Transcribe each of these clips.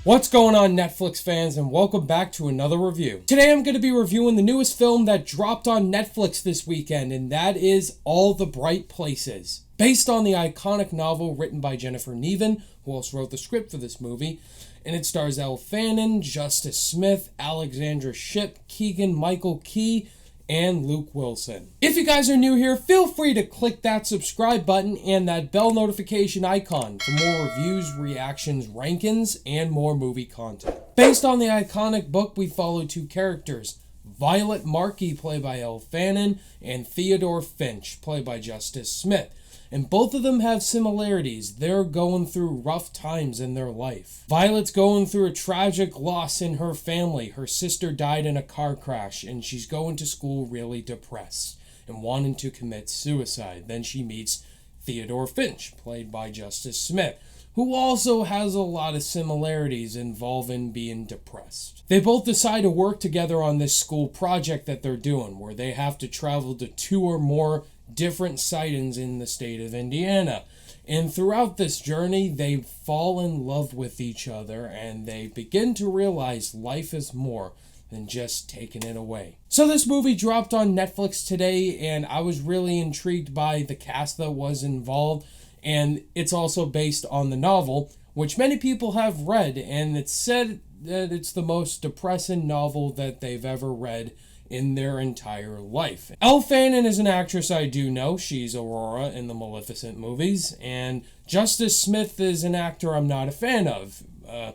What's going on, Netflix fans, and welcome back to another review. Today I'm going to be reviewing the newest film that dropped on Netflix this weekend, and that is All the Bright Places. Based on the iconic novel written by Jennifer Niven, who also wrote the script for this movie, and it stars Elle Fanning, Justice Smith, Alexandra Shipp, Keegan-Michael Key, and Luke Wilson. If you guys are new here, feel free to click that subscribe button and that bell notification icon for more reviews, reactions, rankings, and more movie content. Based on the iconic book, we follow two characters, Violet Markey, played by Elle Fanning, and Theodore Finch, played by Justice Smith. And both of them have similarities. They're going through rough times in their life. Violet's going through a tragic loss in her family. Her sister died in a car crash, and she's going to school really depressed and wanting to commit suicide. Then she meets Theodore Finch, played by Justice Smith, who also has a lot of similarities involving being depressed. They both decide to work together on this school project that they're doing, where they have to travel to 2 or more different sightings in the state of Indiana. And throughout this journey, they fall in love with each other, and they begin to realize life is more than just taking it away. So this movie dropped on Netflix today, and I was really intrigued by the cast that was involved. And it's also based on the novel, which many people have read, and it's said that it's the most depressing novel that they've ever read in their entire life. Elle Fanning is an actress I do know. She's Aurora in the Maleficent movies. And Justice Smith is an actor I'm not a fan of. If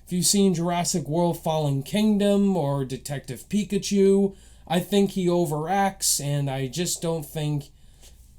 you've seen Jurassic World Fallen Kingdom or Detective Pikachu, I think he overacts, and I just don't think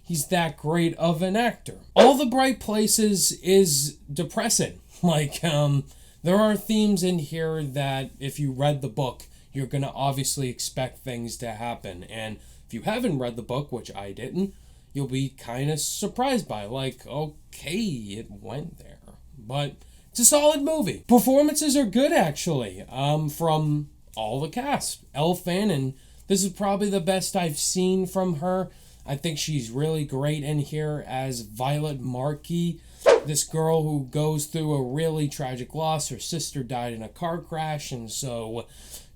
he's that great of an actor. All the Bright Places is depressing. There are themes in here that if you read the book, you're going to obviously expect things to happen. And if you haven't read the book, which I didn't, you'll be kind of surprised by, okay, it went there. But it's a solid movie. Performances are good, actually, from all the cast. Elle Fanning, this is probably the best I've seen from her. I think she's really great in here as Violet Markey, this girl who goes through a really tragic loss. Her sister died in a car crash, and so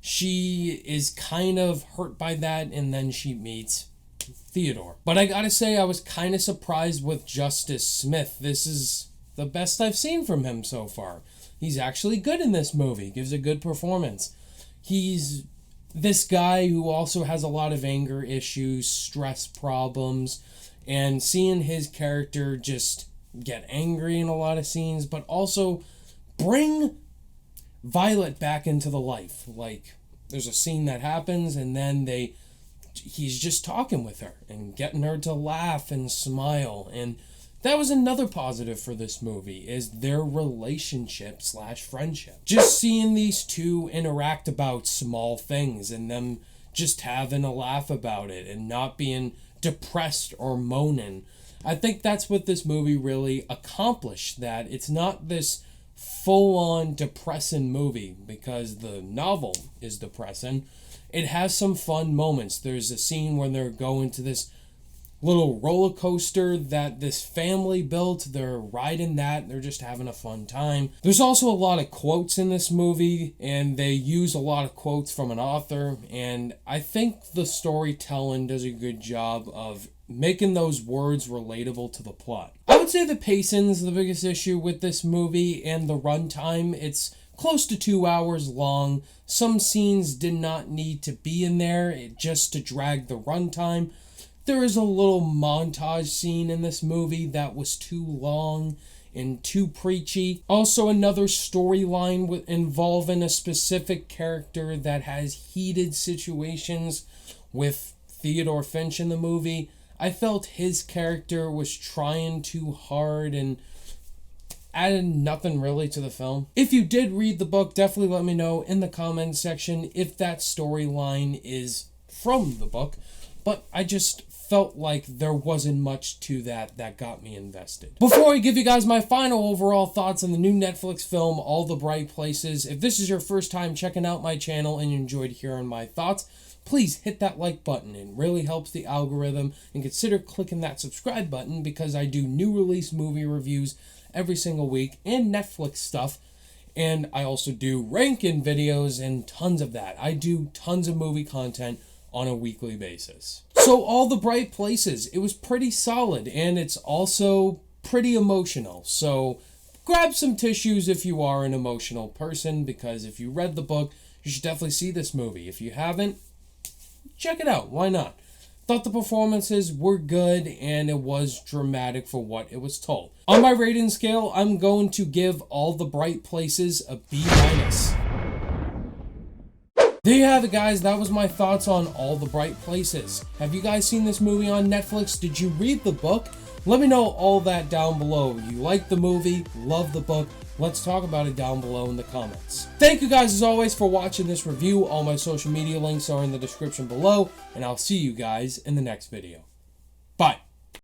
she is kind of hurt by that, and then she meets Theodore. But I gotta say, I was kind of surprised with Justice Smith. This is the best I've seen from him so far. He's actually good in this movie, gives a good performance. He's this guy who also has a lot of anger issues, stress problems, and seeing his character just get angry in a lot of scenes, but also bring Violet back into the life. There's a scene that happens, and then he's just talking with her and getting her to laugh and smile. And that was another positive for this movie, is their relationship / friendship. Just seeing these two interact about small things and them just having a laugh about it and not being depressed or moaning. I think that's what this movie really accomplished, that it's not this full-on depressing movie, because the novel is depressing. It has some fun moments. There's a scene where they're going to this little roller coaster that this family built. They're riding that. They're just having a fun time. There's also a lot of quotes in this movie, and they use a lot of quotes from an author, and I think the storytelling does a good job of making those words relatable to the plot. I would say the pacing's the biggest issue with this movie, and the runtime. It's close to 2 hours long. Some scenes did not need to be in there just to drag the runtime. There is a little montage scene in this movie that was too long and too preachy. Also, another storyline involving a specific character that has heated situations with Theodore Finch in the movie. I felt his character was trying too hard and added nothing really to the film. If you did read the book, definitely let me know in the comments section if that storyline is from the book. But I just felt like there wasn't much to that got me invested. Before I give you guys my final overall thoughts on the new Netflix film, All the Bright Places, if this is your first time checking out my channel and you enjoyed hearing my thoughts, please hit that like button. It really helps the algorithm, and consider clicking that subscribe button, because I do new release movie reviews every single week and Netflix stuff. And I also do ranking videos and tons of that. I do tons of movie content on a weekly basis. So All the Bright Places, it was pretty solid, and it's also pretty emotional. So grab some tissues if you are an emotional person, because if you read the book, you should definitely see this movie. If you haven't, check it out. Why not? Thought the performances were good, and it was dramatic for what it was told. On my rating scale, I'm going to give All the Bright Places a B-. There you have it, guys. That was my thoughts on All the Bright Places. Have you guys seen this movie on Netflix? Did you read the book? Let me know all that down below. You like the movie? Love the book? Let's talk about it down below in the comments. Thank you guys as always for watching this review. All my social media links are in the description below, and I'll see you guys in the next video. Bye.